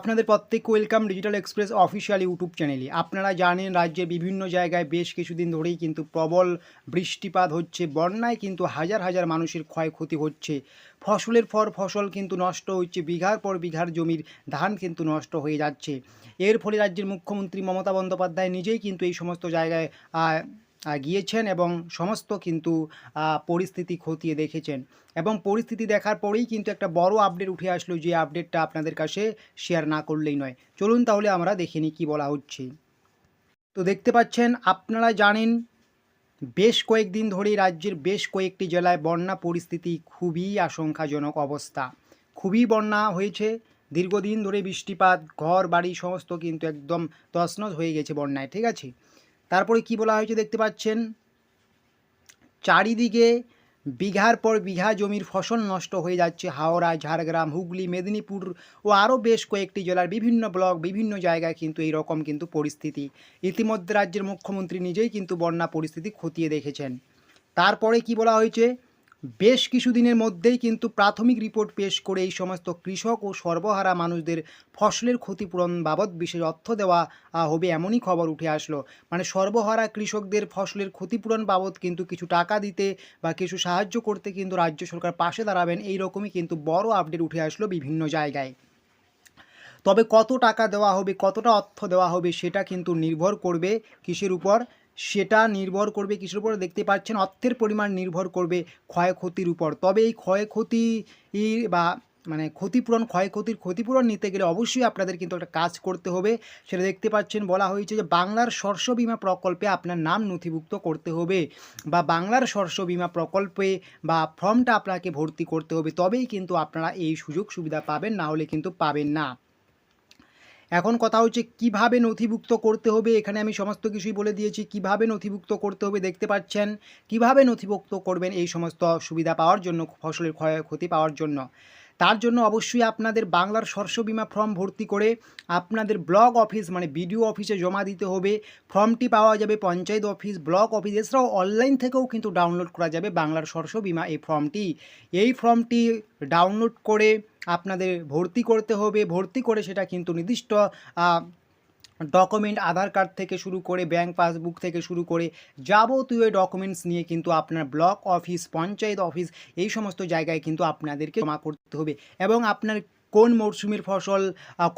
আপনাদের প্রত্যেককে welcome digital express official YouTube চ্যানেলে। আপনারা জানেন রাজ্যের বিভিন্ন জায়গায় বেশ কিছুদিন ধরেই কিন্তু প্রবল বৃষ্টিপাত হচ্ছে, বন্যায় কিন্তু হাজার হাজার মানুষের ক্ষয়ক্ষতি হচ্ছে, ফসলের পর ফসল কিন্তু নষ্ট হচ্ছে, বিঘার পর বিঘার জমির ধান কিন্তু নষ্ট হয়ে যাচ্ছে। এর ফলে রাজ্যের মুখ্যমন্ত্রী মমতা বন্দ্যোপাধ্যায় নিজেই কিন্তু এই সমস্ত জায়গায় গিয়েছেন এবং সমস্ত কিন্তু পরিস্থিতি খতিয়ে দেখেছেন এবং পরিস্থিতি দেখার পরেই কিন্তু একটা বড় আপডেট উঠে আসলো, যে আপডেটটা আপনাদের কাছে শেয়ার না করলেই নয়। চলুন তাহলে আমরা দেখে নিই কী বলা হচ্ছে। তো দেখতে পাচ্ছেন, আপনারা জানেন বেশ কয়েকদিন ধরেই রাজ্যের বেশ কয়েকটি জেলায় বন্যা পরিস্থিতি খুবই আশঙ্কাজনক অবস্থা। খুবই বন্যা হয়েছে, দীর্ঘদিন ধরে বৃষ্টিপাত, ঘর বাড়ি সমস্ত কিন্তু একদম তছনছ হয়ে গেছে বন্যায়, ঠিক আছে। তারপরে কি বলা হয়েছে দেখতে পাচ্ছেন, চারিদিকে বিঘার পর বিঘা জমির ফসল নষ্ট হয়ে যাচ্ছে। হাওড়া, ঝাড়গ্রাম, হুগলি, মেদিনীপুর ও আরও বেশ কয়েকটি জেলার বিভিন্ন ব্লক, বিভিন্ন জায়গায় কিন্তু এই রকম কিন্তু পরিস্থিতি। ইতিমধ্যে রাজ্যের মুখ্যমন্ত্রী নিজেই কিন্তু বন্যা পরিস্থিতি খতিয়ে দেখেছেন। তারপরে কি বলা হয়েছে, বেশ কিছুদিনের মধ্যেই কিন্তু প্রাথমিক রিপোর্ট পেশ করে এই সমস্ত কৃষক ও সর্বহারা মানুষদের ফসলের ক্ষতিপূরণ বাবদ বিশেষ অর্থ দেওয়া হবে, এমনই খবর উঠে আসলো। মানে সর্বহারা কৃষকদের ফসলের ক্ষতিপূরণ বাবদ কিন্তু কিছু টাকা দিতে বা কিছু সাহায্য করতে কিন্তু রাজ্য সরকার পাশে দাঁড়াবেন, এই রকমই কিন্তু বড় আপডেট উঠে আসলো বিভিন্ন জায়গায়। তবে কত টাকা দেওয়া হবে, কতটা অর্থ দেওয়া হবে, সেটা কিন্তু নির্ভর করবে কিসের উপর, সেটা নির্ভর করবে কিসের উপর দেখতে পাচ্ছেন, অর্থের পরিমাণ নির্ভর করবে ক্ষয়ক্ষতির উপর। তবে এই ক্ষয়ক্ষতি বা মানে ক্ষতিপূরণ নিতে গেলে অবশ্যই আপনাদের কিন্তু একটা কাজ করতে হবে। সেটা দেখতে পাচ্ছেন, বলা হয়েছে যে বাংলার শস্য বিমা প্রকল্পে আপনার নাম নথিভুক্ত করতে হবে, বা বাংলার শস্য বিমা প্রকল্পে বা ফর্মটা আপনাকে ভর্তি করতে হবে, তবেই কিন্তু আপনারা এই সুযোগ সুবিধা পাবেন, না হলে কিন্তু পাবেন না। এখন কথা হচ্ছে কিভাবে নথিভুক্ত করতে হবে, এখানে আমি সমস্ত কিছুই বলে দিয়েছি কিভাবে নথিভুক্ত করতে হবে। দেখতে পাচ্ছেন কিভাবে নথিভুক্ত করবেন এই সমস্ত সুবিধা পাওয়ার জন্য, ফসলের ক্ষয়ক্ষতি পাওয়ার জন্য। তার জন্য অবশ্যই আপনাদের বাংলার শস্য বিমা ফর্ম ভর্তি করে আপনাদের ব্লক অফিস মানে বিডিও অফিসে জমা দিতে হবে। ফর্মটি পাওয়া যাবে পঞ্চায়েত অফিস, ব্লক অফিস, এছাড়াও অনলাইন থেকেও কিন্তু ডাউনলোড করা যাবে বাংলার শস্য বিমা এই ফর্মটি। এই ফর্মটি ডাউনলোড করে আপনাদের ভর্তি করতে হবে। ভর্তি করে সেটা কিন্তু নির্দিষ্ট ডকুমেন্ট, আধার কার্ড থেকে শুরু করে ব্যাঙ্ক পাসবুক থেকে শুরু করে যাবতীয় ডকুমেন্টস নিয়ে কিন্তু আপনার ব্লক অফিস, পঞ্চায়েত অফিস এই সমস্ত জায়গায় কিন্তু আপনাদেরকে জমা করতে হবে। এবং আপনার কোন মরশুমের ফসল,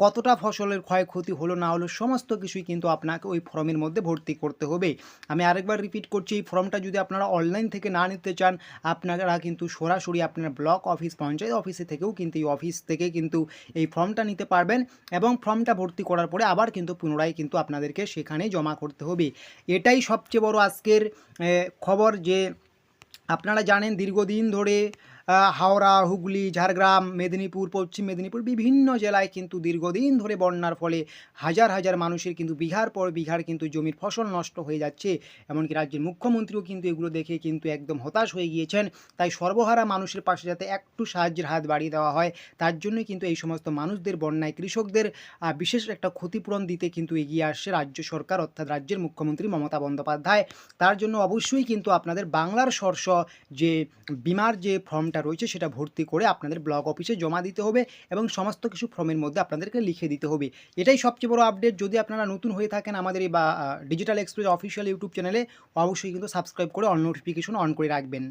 কতটা ফসলের ক্ষয়ক্ষতি হলো না হলো, সমস্ত কিছুই কিন্তু আপনাকে ওই ফর্মের মধ্যে ভর্তি করতে হবে। আমি আরেকবার রিপিট করছি, এই ফর্মটা যদি আপনারা অনলাইন থেকে না নিতে চান, আপনারা কিন্তু সরাসরি আপনার ব্লক অফিস, পঞ্চায়েত অফিসে থেকেও কিন্তু এই অফিস থেকে কিন্তু এই ফর্মটা নিতে পারবেন এবং ফর্মটা ভর্তি করার পরে আবার কিন্তু পুনরায় কিন্তু আপনাদেরকে সেখানে জমা করতে হবে। এটাই সবচেয়ে বড় আজকের খবর, যে আপনারা জানেন দীর্ঘদিন ধরে হাওড়া, হুগলি, ঝাড়গ্রাম, মেদিনীপুর, পশ্চিম মেদিনীপুর বিভিন্ন জেলায় কিন্তু দীর্ঘদিন ধরে বন্যার ফলে হাজার হাজার মানুষের কিন্তু বিঘার পর বিঘার কিন্তু জমির ফসল নষ্ট হয়ে যাচ্ছে। এমনকি রাজ্যের মুখ্যমন্ত্রীও কিন্তু এগুলো দেখে কিন্তু একদম হতাশ হয়ে গিয়েছেন। তাই সর্বহারা মানুষের পাশে যাতে একটু সাহায্যের হাত বাড়িয়ে দেওয়া হয়, তার জন্যই কিন্তু এই সমস্ত মানুষদের, বন্যায় কৃষকদের বিশেষ একটা ক্ষতিপূরণ দিতে কিন্তু এগিয়ে আসছে রাজ্য সরকার, অর্থাৎ রাজ্যের মুখ্যমন্ত্রী মমতা বন্দ্যোপাধ্যায়। তার জন্য অবশ্যই কিন্তু আপনাদের বাংলার শস্য যে বিমার যে ফর্মটা রয়েছে সেটা ভর্তি করে আপনাদের ব্লক অফিসে জমা দিতে হবে এবং সমস্ত কিছু ফর্মের মধ্যে আপনাদেরকে লিখে দিতে হবে। এটাই সবচেয়ে বড় আপডেট। যদি আপনারা নতুন হয়ে থাকেন আমাদের এই ডিজিটাল এক্সপ্রেস অফিসিয়াল ইউটিউব চ্যানেলে, অবশ্যই কিন্তু সাবস্ক্রাইব করে অল নোটিফিকেশন অন করে রাখবেন।